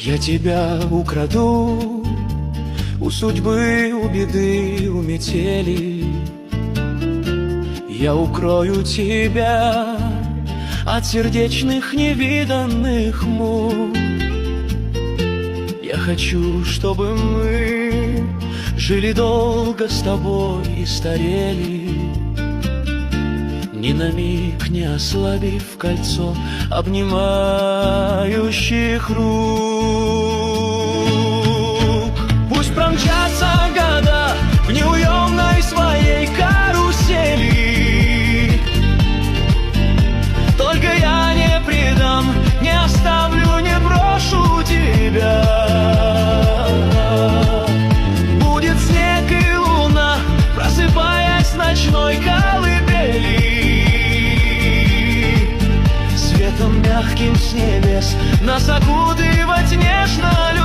Я тебя украду у судьбы, у беды, у метели. Я укрою тебя от сердечных невиданных мук. Я хочу, чтобы мы жили долго с тобой и старели, ни на миг не ослабив кольцо обнимающих рук. Пусть промчатся года в неуемной своей карусели, только я не предам, не оставлю, не брошу тебя. Будет снег и луна, просыпаясь в ночной колыбели, светом мягким с небес нас окутывать нежно.